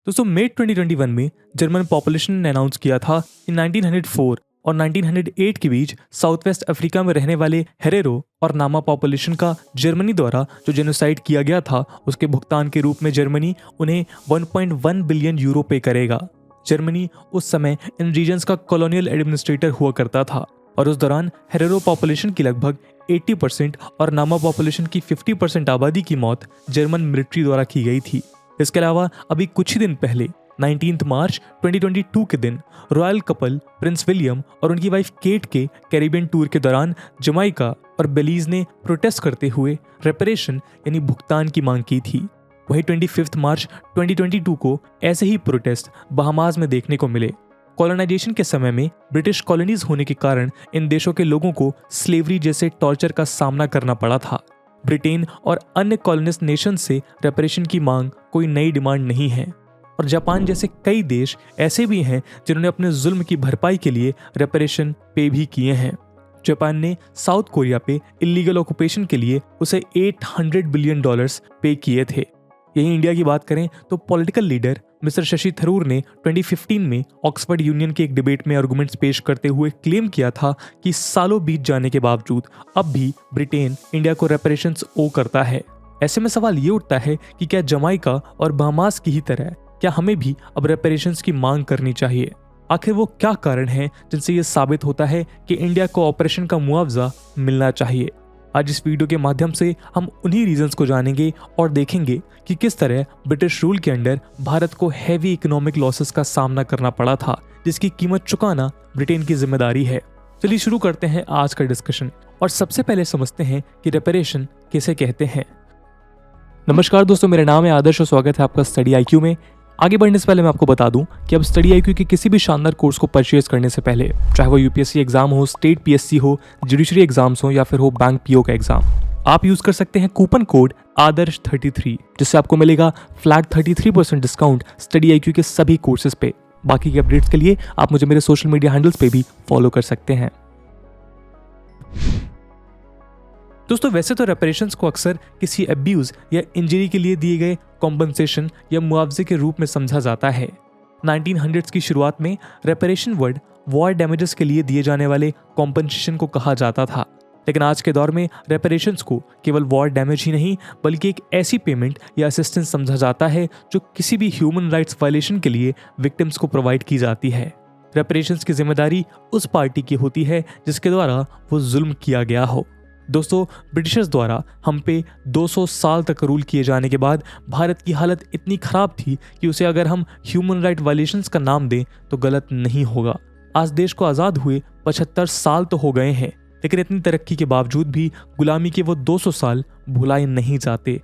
दोस्तों मई 2021 में German population ने अनाउंस किया था कि 1904 और 1908 के बीच साउथ वेस्ट अफ्रीका में रहने वाले हेरेरो और नामा पॉपुलेशन का जर्मनी द्वारा जो जेनोसाइड किया गया था उसके भुगतान के रूप में जर्मनी उन्हें 1.1 बिलियन यूरो पे करेगा। जर्मनी उस समय इन रीजन्स का कॉलोनियल एडमिनिस्ट्रेटर हुआ करता था और उस दौरान हेरेरो पॉपुलेशन की लगभग 80% और नामा पॉपुलेशन की 50% आबादी की मौत जर्मन मिलिट्री द्वारा की गई थी। इसके अलावा अभी कुछ ही दिन पहले 19 मार्च 2022 के दिन रॉयल कपल प्रिंस विलियम और उनकी वाइफ केट के कैरिबियन टूर के दौरान जमाइका और बेलीज ने प्रोटेस्ट करते हुए रेपरेशन यानी भुगतान की मांग की थी। वहीं 25 मार्च 2022 को ऐसे ही प्रोटेस्ट बहामास में देखने को मिले। कॉलोनाइजेशन के समय में ब्रिटिश कॉलोनीज होने के कारण इन देशों के लोगों को स्लेवरी जैसे टॉर्चर का सामना करना पड़ा था। ब्रिटेन और अन्य कॉलोनिस्ट नेशन से रेपरेशन की मांग कोई नई डिमांड नहीं है और जापान जैसे कई देश ऐसे भी हैं जिन्होंने अपने जुल्म की भरपाई के लिए रेपरेशन पे भी किए हैं। जापान ने साउथ कोरिया पे इलीगल ऑक्यूपेशन के लिए उसे $800 बिलियन पे किए थे। यही इंडिया की बात करें तो political leader mister Shashi Tharoor ने 2015 में ऑक्सफोर्ड यूनियन के एक डिबेट में आर्गुमेंट्स पेश करते हुए क्लेम किया था कि सालों बीत जाने के बावजूद अब भी ब्रिटेन इंडिया को रेपरेशंस ओ करता है। ऐसे में सवाल ये उठता है कि क्या जमाइका और बहामास की ही तरह क्या हमें भी अब रेपरेशंस की मांग करनी चाहिए? आखिर वो क्या कारण है जिनसे ये साबित होता है कि इंडिया को ऑपरेशन का मुआवजा मिलना चाहिए? आज इस वीडियो के माध्यम से हम उन्हीं रीजंस को जानेंगे और देखेंगे कि किस तरह ब्रिटिश रूल के अंडर भारत को हैवी इकोनॉमिक लॉसेस का सामना करना पड़ा था, जिसकी कीमत चुकाना ब्रिटेन की जिम्मेदारी है। चलिए शुरू करते हैं आज का डिस्कशन और सबसे पहले समझते हैं कि रेपरेशन किसे कहते हैं। नमस्कार दोस्तों, मेरा नाम है आदर्श और स्वागत है आपका स्टडी IQ में। आगे बढ़ने से पहले मैं आपको बता दूं कि अब स्टडी IQ के किसी भी शानदार कोर्स को परचेज करने से पहले, चाहे वो UPSC एग्जाम हो, स्टेट PSC हो, जुडिशरी एग्जाम्स हो या फिर हो बैंक PO का एग्जाम, आप यूज कर सकते हैं कूपन कोड आदर्श33, जिससे आपको मिलेगा फ्लैट 33% डिस्काउंट स्टडी IQ के सभी कोर्सेज पे। बाकी के अपडेट्स के लिए आप मुझे मेरे सोशल मीडिया हैंडल्स पे भी फॉलो कर सकते हैं। दोस्तों वैसे तो रेपरेशंस को अक्सर किसी अब्यूज या इंजरी के लिए दिए गए कॉम्पनसेशन या मुआवजे के रूप में समझा जाता है। 1900s की शुरुआत में रेपरेशन वर्ड वॉर डैमेजेस के लिए दिए जाने वाले कॉम्पनसेशन को कहा जाता था, लेकिन आज के दौर में रेपरेशंस को केवल वॉर डैमेज ही नहीं बल्कि एक ऐसी पेमेंट या असिस्टेंस समझा जाता है जो किसी भी ह्यूमन राइट्स वायलेशन के लिए विक्टिम्स को प्रोवाइड की जाती है। रेपरेशंस की जिम्मेदारी उस पार्टी की होती है जिसके द्वारा वो जुल्म किया गया हो। दोस्तों ब्रिटिशर्स द्वारा हम पे 200 साल तक रूल किए जाने के बाद भारत की हालत इतनी खराब थी कि उसे अगर हम ह्यूमन राइट वायलेशंस का नाम दें तो गलत नहीं होगा। आज देश को आज़ाद हुए 75 साल तो हो गए हैं, लेकिन इतनी तरक्की के बावजूद भी गुलामी के वो 200 साल भुलाए नहीं जाते।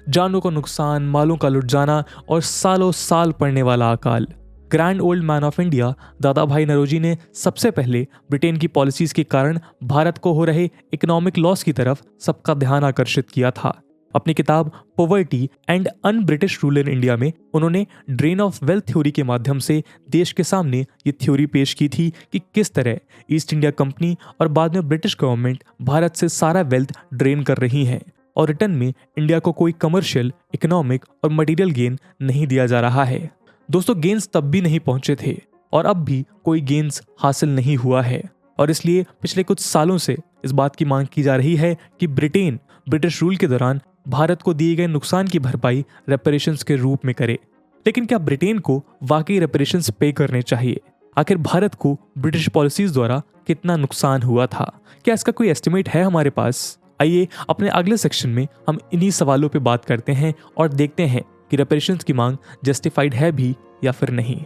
जानों का नुकसान, मालों का लुट जाना और सालों साल पड़ने वाला अकाल। Grand old man of India दादा भाई नौरोजी ने सबसे पहले ब्रिटेन की पॉलिसीज के कारण भारत को हो रहे इकोनॉमिक लॉस की तरफ सबका ध्यान आकर्षित किया था। अपनी किताब poverty and un British rule in India में उन्होंने ड्रेन ऑफ वेल्थ थ्योरी के माध्यम से देश के सामने ये थ्योरी पेश की थी कि किस तरह ईस्ट इंडिया कंपनी और बाद में ब्रिटिश गवर्नमेंट भारत से सारा वेल्थ ड्रेन कर रही है और रिटर्न में इंडिया को कोई कमर्शियल, इकोनॉमिक और मटेरियल गेन नहीं दिया जा रहा है। दोस्तों गेन्स तब भी नहीं पहुंचे थे और अब भी कोई गेन्स हासिल नहीं हुआ है और इसलिए पिछले कुछ सालों से इस बात की मांग की जा रही है कि ब्रिटेन ब्रिटिश रूल के दौरान भारत को दिए गए नुकसान की भरपाई रेपरेशंस के रूप में करे। लेकिन क्या ब्रिटेन को वाकई रेपरेशंस पे करने चाहिए? आखिर भारत को ब्रिटिश पॉलिसीज द्वारा कितना नुकसान हुआ था? क्या इसका कोई एस्टिमेट है हमारे पास? आइए अपने अगले सेक्शन में हम इन्हीं सवालों पे बात करते हैं और देखते हैं कि रेपरेशंस की मांग जस्टिफाइड है भी या फिर नहीं।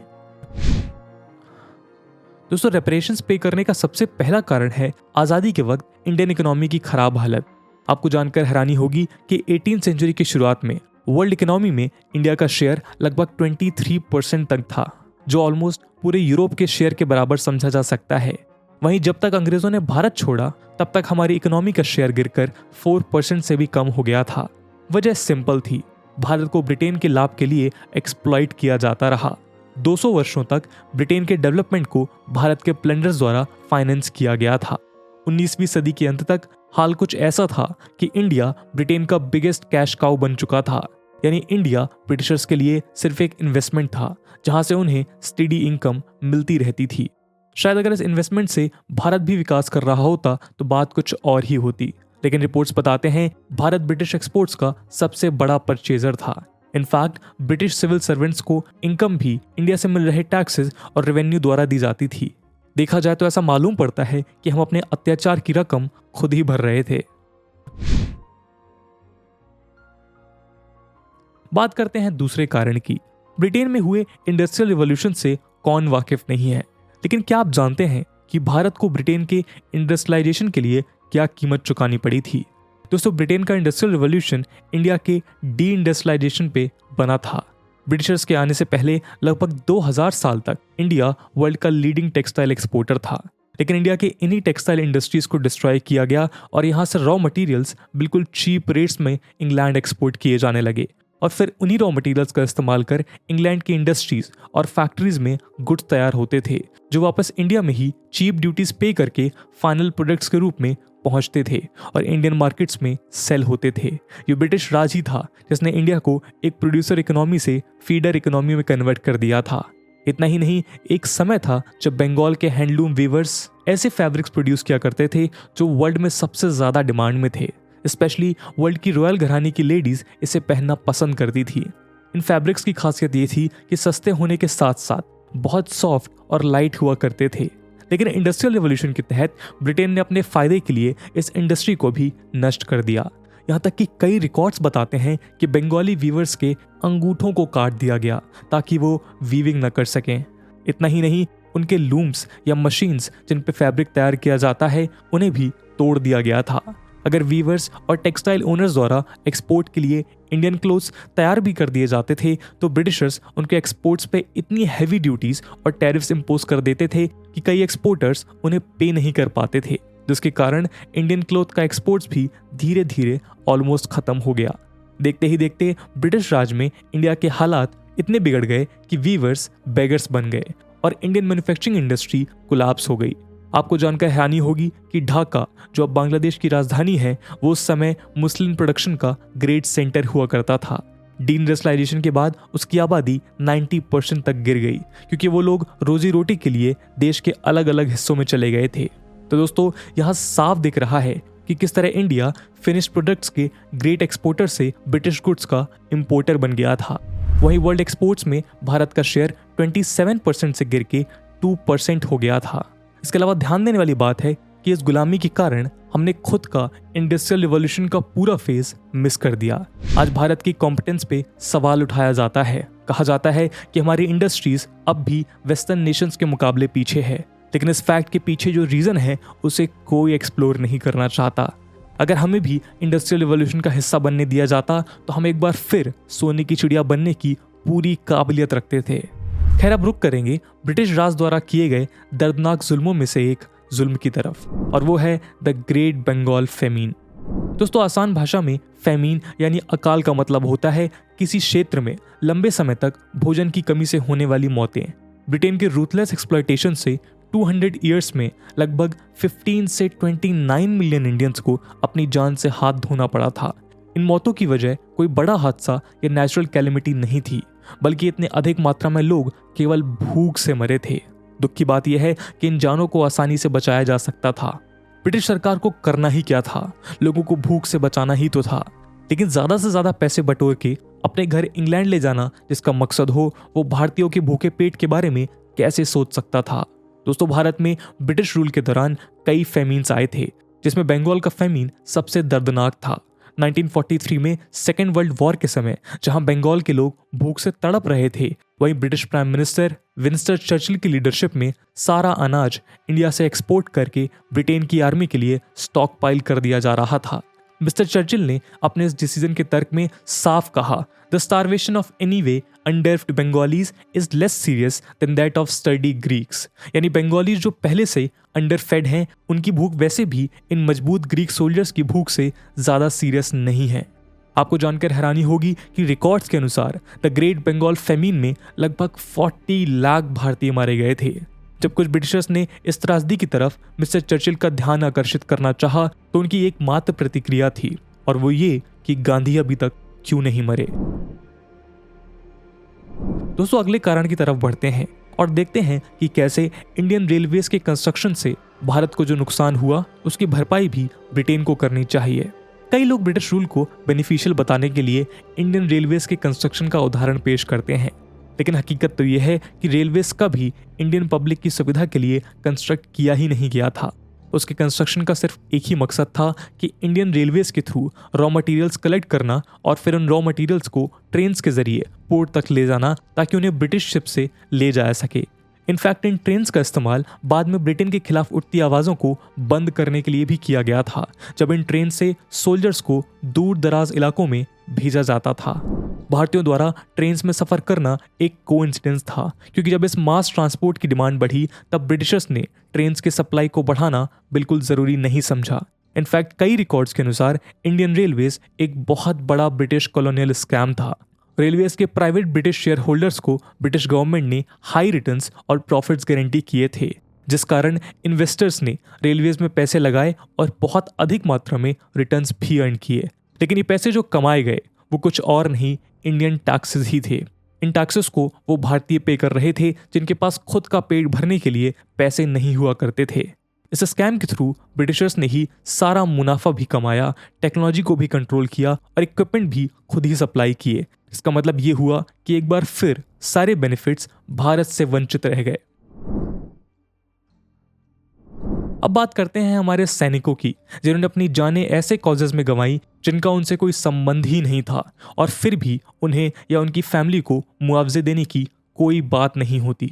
दोस्तों रेपरेशंस पे करने का सबसे पहला कारण है आजादी के वक्त इंडियन इकोनॉमी की खराब हालत। आपको जानकर हैरानी होगी कि 18वीं सेंचुरी की शुरुआत में वर्ल्ड इकोनॉमी में इंडिया का शेयर लगभग 23% तक था, जो ऑलमोस्ट पूरे यूरोप के शेयर के बराबर समझा जा सकता है। वहीं जब तक अंग्रेजों ने भारत छोड़ा तब तक हमारी इकोनॉमी का शेयर गिरकर 4% से भी कम हो गया था। वजह सिंपल थी, भारत को ब्रिटेन के लाभ के लिए एक्सप्लॉइट किया जाता रहा। 200 वर्षों तक ब्रिटेन के डेवलपमेंट को भारत के प्लंडर्स द्वारा फाइनेंस किया गया था। 19वीं सदी के अंत तक हाल कुछ ऐसा था कि इंडिया ब्रिटेन का बिगेस्ट कैश काउ बन चुका था। यानी इंडिया ब्रिटिशर्स के लिए सिर्फ एक इन्वेस्टमेंट था जहां से उन्हें स्टेडी इनकम मिलती रहती थी। शायद अगर इस इन्वेस्टमेंट से भारत भी विकास कर रहा होता तो बात कुछ और ही होती, लेकिन रिपोर्ट्स बताते हैं भारत ब्रिटिश एक्सपोर्ट्स का सबसे बड़ा परचेजर था। इनफैक्ट ब्रिटिश सिविल सर्वेंट्स को इनकम भी इंडिया से मिल रहे टैक्सेस और रेवेन्यू द्वारा दी जाती थी। देखा जाए तो ऐसा मालूम पड़ता है कि हम अपने अत्याचार की रकम खुद ही भर रहे थे। बात करते हैं दूसरे कारण की। ब्रिटेन में हुए इंडस्ट्रियल रिवॉल्यूशन से कौन वाकिफ नहीं है, लेकिन क्या आप जानते हैं कि भारत को ब्रिटेन के इंडस्ट्रियलाइजेशन के लिए क्या कीमत चुकानी पड़ी थी? दोस्तों, ब्रिटेन का इंडस्ट्रियल रिवॉल्यूशन इंडिया के डी इंडस्ट्रियलाइजेशन पे बना था। ब्रिटिशर्स के आने से पहले लगभग 2000 साल तक इंडिया वर्ल्ड का लीडिंग टेक्सटाइल एक्सपोर्टर था, लेकिन इंडिया के इन्हीं टेक्सटाइल इंडस्ट्रीज को डिस्ट्रॉय किया गया और यहाँ से रॉ मटेरियल्स बिल्कुल चीप रेट्स में इंग्लैंड एक्सपोर्ट किए जाने लगे और फिर उन्हीं रॉ मटेरियल्स का इस्तेमाल कर इंग्लैंड की इंडस्ट्रीज और फैक्ट्रीज में गुड्स तैयार होते थे जो वापस इंडिया में ही चीप ड्यूटीज पे करके फाइनल प्रोडक्ट्स के रूप में पहुंचते थे और इंडियन मार्केट्स में सेल होते थे। ये ब्रिटिश राज ही था जिसने इंडिया को एक प्रोड्यूसर इकोनॉमी से फीडर इकोनॉमी में कन्वर्ट कर दिया था। इतना ही नहीं, एक समय था जब बंगाल के हैंडलूम वीवर्स ऐसे फैब्रिक्स प्रोड्यूस किया करते थे जो वर्ल्ड में सबसे ज्यादा डिमांड में थे। स्पेशली वर्ल्ड की रॉयल घराने की लेडीज इसे पहनना पसंद करती थी। इन फैब्रिक्स की खासियत ये थी कि सस्ते होने के साथ साथ बहुत सॉफ्ट और लाइट हुआ करते थे। लेकिन इंडस्ट्रियल रिवॉल्यूशन के तहत ब्रिटेन ने अपने फायदे के लिए इस इंडस्ट्री को भी नष्ट कर दिया। यहाँ तक कि कई रिकॉर्ड्स बताते हैं कि बंगाली वीवर्स के अंगूठों को काट दिया गया ताकि वो वीविंग न कर सकें। इतना ही नहीं, उनके लूम्स या मशीन्स जिन पे फैब्रिक तैयार किया जाता है उन्हें भी तोड़ दिया गया था। अगर वीवर्स और टेक्सटाइल ओनर्स द्वारा एक्सपोर्ट के लिए इंडियन क्लोथ्स तैयार भी कर दिए जाते थे तो ब्रिटिशर्स उनके एक्सपोर्ट्स पे इतनी हैवी ड्यूटीज और टैरिफ्स इंपोज कर देते थे कि कई एक्सपोर्टर्स उन्हें पे नहीं कर पाते थे, जिसके कारण इंडियन क्लोथ का एक्सपोर्ट्स भी धीरे धीरे ऑलमोस्ट खत्म हो गया। देखते ही देखते ब्रिटिश राज में इंडिया के हालात इतने बिगड़ गए कि वीवर्स बेगर्स बन गए और इंडियन मैन्युफैक्चरिंग इंडस्ट्री कोलैप्स हो गई। आपको जानकर हैरानी होगी कि ढाका, जो अब बांग्लादेश की राजधानी है, वो उस समय मुस्लिम प्रोडक्शन का ग्रेट सेंटर हुआ करता था। डी इंडस्ट्रियलाइजेशन के बाद उसकी आबादी 90% तक गिर गई क्योंकि वो लोग रोजी रोटी के लिए देश के अलग अलग हिस्सों में चले गए थे। तो दोस्तों, यहाँ साफ दिख रहा है कि किस तरह इंडिया फिनिश्ड प्रोडक्ट्स के ग्रेट एक्सपोर्टर से ब्रिटिश गुड्स का इंपोर्टर बन गया था। वहीं वर्ल्ड एक्सपोर्ट्स में भारत का शेयर 27% से गिर के 2% हो गया था। इसके अलावा ध्यान देने वाली बात है कि इस गुलामी के कारण हमने खुद का इंडस्ट्रियल रिवॉल्यूशन का पूरा फेज मिस कर दिया। आज भारत की कॉम्पिटेंस पे सवाल उठाया जाता है। कहा जाता है कि हमारी इंडस्ट्रीज अब भी वेस्टर्न नेशंस के मुकाबले पीछे है, लेकिन इस फैक्ट के पीछे जो रीजन है उसे कोई एक्सप्लोर नहीं करना चाहता। अगर हमें भी इंडस्ट्रियल रिवॉल्यूशन का हिस्सा बनने दिया जाता तो हम एक बार फिर सोने की चिड़िया बनने की पूरी काबिलियत रखते थे। खैर, अब रुक करेंगे ब्रिटिश राज द्वारा किए गए दर्दनाक जुल्मों में से एक जुल्म की तरफ, और वो है द ग्रेट बंगाल फेमीन। दोस्तों, आसान भाषा में फेमीन यानी अकाल का मतलब होता है किसी क्षेत्र में लंबे समय तक भोजन की कमी से होने वाली मौतें। ब्रिटेन के रूथलेस एक्सप्लॉयटेशन से 200 ईयर्स में लगभग 15 से 29 मिलियन इंडियंस को अपनी जान से हाथ धोना पड़ा था। इन मौतों की वजह कोई बड़ा हादसा या नेचुरल कैलेमिटी नहीं थी, बल्कि इतने अधिक मात्रा में लोग केवल भूख से मरे थे। दुख की बात यह है कि इन जानों को आसानी से बचाया जा सकता था। ब्रिटिश सरकार को करना ही क्या था, लोगों को भूख से बचाना ही तो था। लेकिन ज्यादा से ज्यादा पैसे बटोर के अपने घर इंग्लैंड ले जाना जिसका मकसद हो, वो भारतीयों के भूखे पेट के बारे में कैसे सोच सकता था। दोस्तों, भारत में ब्रिटिश रूल के दौरान कई फेमीन्स आए थे, जिसमें बंगाल का फेमीन सबसे दर्दनाक था। 1943 में सेकेंड वर्ल्ड वॉर के समय जहां बंगाल के लोग भूख से तड़प रहे थे, वहीं British prime minister Winston Churchill की लीडरशिप में सारा अनाज इंडिया से एक्सपोर्ट करके ब्रिटेन की आर्मी के लिए स्टॉक पाइल कर दिया जा रहा था। मिस्टर चर्चिल ने अपने इस डिसीजन के तर्क में साफ कहा, the starvation of anyway अनडेव्ड Bengalis is less serious than that of study Greeks. यानी बंगालीज जो पहले से अंडर फेड हैं, उनकी भूख वैसे भी इन मजबूत ग्रीक सोल्जर्स की भूख से ज्यादा सीरियस नहीं है। आपको जानकर हैरानी होगी कि रिकॉर्ड्स के अनुसार द ग्रेट बंगाल फेमीन में लगभग 40 लाख भारतीय मारे गए थे। जब कुछ ब्रिटिशर्स ने इस त्रासदी की तरफ मिस्टर चर्चिल का ध्यान आकर्षित करना चाहा तो उनकी एकमात्र प्रतिक्रिया थी, और वो ये कि गांधी अभी तक क्यों नहीं मरे। दोस्तों अगले कारण की तरफ बढ़ते हैं और देखते हैं कि कैसे इंडियन रेलवेज के कंस्ट्रक्शन से भारत को जो नुकसान हुआ उसकी भरपाई भी ब्रिटेन को करनी चाहिए। कई लोग ब्रिटिश रूल को बेनिफिशियल बताने के लिए इंडियन रेलवेज के कंस्ट्रक्शन का उदाहरण पेश करते हैं, लेकिन हकीकत तो यह है कि रेलवेज कभी इंडियन पब्लिक की सुविधा के लिए कंस्ट्रक्ट किया ही नहीं गया था। उसके कंस्ट्रक्शन का सिर्फ एक ही मकसद था कि इंडियन रेलवेज के थ्रू रॉ मटेरियल्स कलेक्ट करना और फिर उन रॉ मटेरियल्स को ट्रेन्स के जरिए पोर्ट तक ले जाना ताकि उन्हें ब्रिटिश शिप से ले जाया सके। इनफैक्ट इन ट्रेन्स का इस्तेमाल बाद में ब्रिटेन के खिलाफ उठती आवाज़ों को बंद करने के लिए भी किया गया था, जब इन ट्रेन से सोल्जर्स को दूर दराज इलाकों में भेजा जाता था। भारतीयों द्वारा ट्रेन्स में सफ़र करना एक कोइंसिडेंस था, क्योंकि जब इस मास ट्रांसपोर्ट की डिमांड बढ़ी तब ब्रिटिशर्स ने ट्रेन्स के सप्लाई को बढ़ाना बिल्कुल ज़रूरी नहीं समझा। इनफैक्ट कई रिकॉर्ड्स के अनुसार इंडियन रेलवेज एक बहुत बड़ा ब्रिटिश कॉलोनियल स्कैम था। रेलवेज के प्राइवेट ब्रिटिश शेयर होल्डर्स को ब्रिटिश गवर्नमेंट ने हाई रिटर्न्स और प्रॉफिट्स गारंटी किए थे, जिस कारण इन्वेस्टर्स ने रेलवेज में पैसे लगाए और बहुत अधिक मात्रा में रिटर्न्स भी अर्न किए। लेकिन ये पैसे जो कमाए गए वो कुछ और नहीं, इंडियन टैक्सेस ही थे। इन टैक्सेस को वो भारतीय पे कर रहे थे जिनके पास खुद का पेट भरने के लिए पैसे नहीं हुआ करते थे। इस स्कैम के थ्रू ब्रिटिशर्स ने ही सारा मुनाफा भी कमाया, टेक्नोलॉजी को भी कंट्रोल किया और इक्विपमेंट भी खुद ही सप्लाई किए। इसका मतलब ये हुआ कि एक बार फिर सारे बेनिफिट्स भारत से वंचित रह गए। अब बात करते हैं हमारे सैनिकों की, जिन्होंने अपनी जानें ऐसे कॉजेज में गंवाई जिनका उनसे कोई संबंध ही नहीं था, और फिर भी उन्हें या उनकी फैमिली को मुआवजे देने की कोई बात नहीं होती।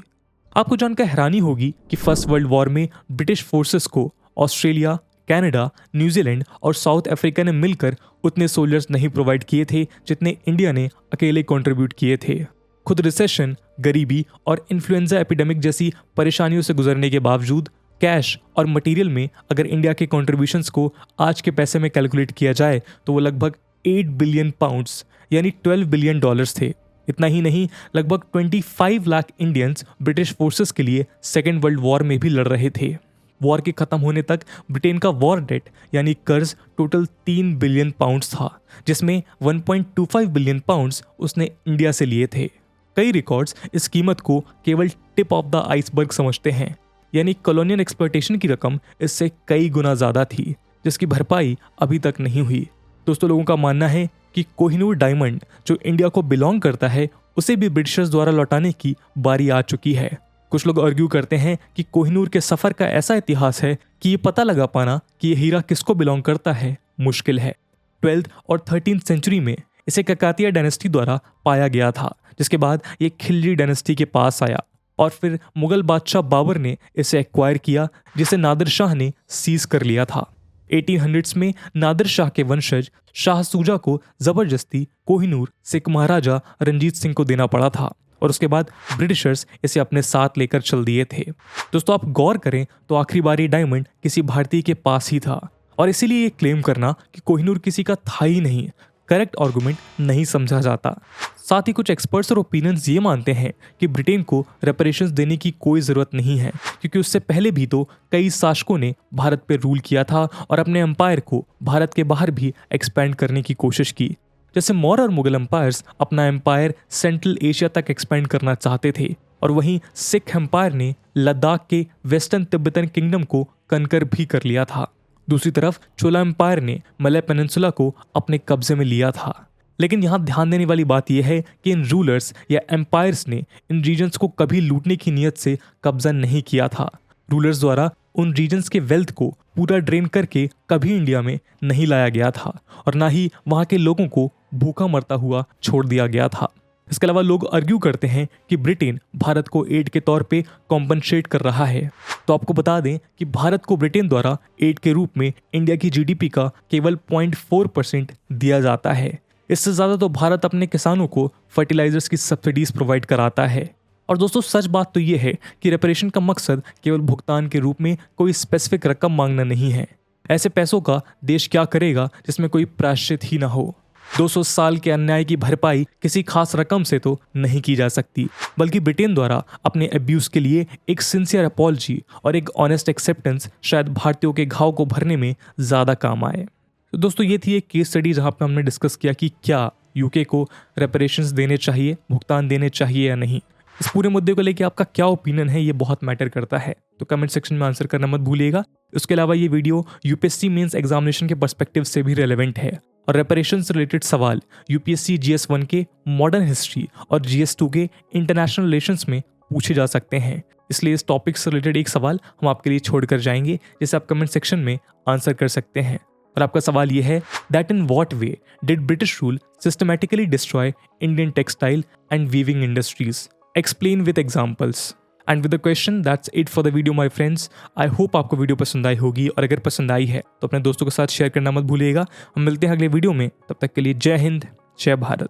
आपको जानकर हैरानी होगी कि फर्स्ट वर्ल्ड वॉर में ब्रिटिश फोर्सेस को ऑस्ट्रेलिया, कनाडा, न्यूजीलैंड और साउथ अफ्रीका ने मिलकर उतने सोल्जर्स नहीं प्रोवाइड किए थे जितने इंडिया ने अकेले कंट्रीब्यूट किए थे। खुद रिसेशन, गरीबी और इन्फ्लुएंजा एपिडेमिक जैसी परेशानियों से गुजरने के बावजूद कैश और मटेरियल में अगर इंडिया के कंट्रीब्यूशंस को आज के पैसे में कैलकुलेट किया जाए तो वो लगभग 8 बिलियन पाउंड्स यानी 12 बिलियन डॉलर्स थे। इतना ही नहीं, लगभग 25 लाख इंडियंस ब्रिटिश फोर्सेस के लिए सेकेंड वर्ल्ड वॉर में भी लड़ रहे थे। वॉर के खत्म होने तक ब्रिटेन का वॉर डेट यानी कर्ज टोटल 3 बिलियन पाउंड्स था, जिसमें 1.25 बिलियन पाउंड्स उसने इंडिया से लिए थे। कई रिकॉर्ड्स इस कीमत को केवल टिप ऑफ द आइसबर्ग समझते हैं, यानी कॉलोनियल एक्सप्लॉयटेशन की रकम इससे कई गुना ज़्यादा थी, जिसकी भरपाई अभी तक नहीं हुई। दोस्तों लोगों का मानना है कि कोहिनूर डायमंड जो इंडिया को बिलोंग करता है उसे भी ब्रिटिशर्स द्वारा लौटाने की बारी आ चुकी है। कुछ लोग आर्ग्यू करते हैं कि कोहिनूर के सफ़र का ऐसा इतिहास है कि ये पता लगा पाना कि ये हीरा किसको बिलोंग करता है मुश्किल है। 12th और 13th सेंचुरी में इसे ककातिया डायनेस्टी द्वारा पाया गया था, जिसके बाद ये खिलजी डायनेस्टी के पास आया और फिर मुगल बादशाह बाबर ने इसे एक्वायर किया, जिसे नादिर शाह ने सीज कर लिया था। 1800s में नादिर शाह के वंशज शाह सूजा को जबरदस्ती कोहिनूर सिख महाराजा रंजीत सिंह को देना पड़ा था और उसके बाद ब्रिटिशर्स इसे अपने साथ लेकर चल दिए थे। दोस्तों आप गौर करें तो आखिरी बार ये डायमंड किसी भारतीय के पास ही था और इसीलिए ये क्लेम करना कि कोहिनूर किसी का था ही नहीं करेक्ट आर्गुमेंट नहीं समझा जाता। साथ ही कुछ एक्सपर्ट्स और ओपिनियंस ये मानते हैं कि ब्रिटेन को रेपरेशंस देने की कोई ज़रूरत नहीं है, क्योंकि उससे पहले भी तो कई शासकों ने भारत पर रूल किया था और अपने एम्पायर को भारत के बाहर भी एक्सपैंड करने की कोशिश की। जैसे मौर्य और मुगल एम्पायर्स अपना एम्पायर सेंट्रल एशिया तक एक्सपैंड करना चाहते थे और वहीं सिख एम्पायर ने लद्दाख के वेस्टर्न तिब्बतन किंगडम को कनकर भी कर लिया था। दूसरी तरफ चोला एम्पायर ने मलय पेनिनसुला को अपने कब्जे में लिया था। लेकिन यहाँ ध्यान देने वाली बात यह है कि इन रूलर्स या एम्पायर्स ने इन रीजन्स को कभी लूटने की नीयत से कब्जा नहीं किया था। रूलर्स द्वारा उन रीजन्स के वेल्थ को पूरा ड्रेन करके कभी इंडिया में नहीं लाया गया था और ना ही वहाँ के लोगों को भूखा मरता हुआ छोड़ दिया गया था। इसके अलावा लोग आर्ग्यू करते हैं कि ब्रिटेन भारत को एड के तौर पे कॉम्पनसेट कर रहा है। तो आपको बता दें कि भारत को ब्रिटेन द्वारा एड के रूप में इंडिया की जीडीपी का केवल 0.4% दिया जाता है। इससे ज़्यादा तो भारत अपने किसानों को फर्टिलाइजर्स की सब्सिडीज प्रोवाइड कराता है। और दोस्तों सच बात तो ये है कि रेपरेशन का मकसद केवल भुगतान के रूप में कोई स्पेसिफिक रकम मांगना नहीं है। ऐसे पैसों का देश क्या करेगा जिसमें कोई प्रायश्चित ही ना हो। 200 साल के अन्याय की भरपाई किसी खास रकम से तो नहीं की जा सकती, बल्कि ब्रिटेन द्वारा अपने अब्यूज़ के लिए एक सिंसियर अपॉलजी और एक ऑनेस्ट एक्सेप्टेंस शायद भारतीयों के घाव को भरने में ज़्यादा काम आए। तो दोस्तों ये थी एक केस स्टडी जहाँ पर हमने डिस्कस किया कि क्या यूके को रेपरेशंस देने चाहिए, भुगतान देने चाहिए या नहीं। इस पूरे मुद्दे को लेकर आपका क्या ओपिनियन है, ये बहुत मैटर करता है, तो कमेंट सेक्शन में आंसर करना मत भूलिएगा। उसके अलावा ये वीडियो यूपीएससी मेंस एग्जामिनेशन के पर्सपेक्टिव से भी रेलेवेंट है और रेपरेशंस रिलेटेड सवाल यूपीएससी GS1 के मॉडर्न हिस्ट्री और GS2 के इंटरनेशनल रिलेशंस में पूछे जा सकते हैं। इसलिए इस टॉपिक से रिलेटेड एक सवाल हम आपके लिए छोड़ कर जाएंगे, जिसे आप कमेंट सेक्शन में आंसर कर सकते हैं। और आपका सवाल यह है that in what way did British rule systematically destroy Indian textile and weaving industries, explain with examples. And with the question that's it for the video my friends. I hope आपको video पसंद आई होगी, और अगर पसंद आई है तो अपने दोस्तों के साथ शेयर करना मत भूलिएगा। हम मिलते हैं अगले वीडियो में, तब तक के लिए जय हिंद, जय भारत।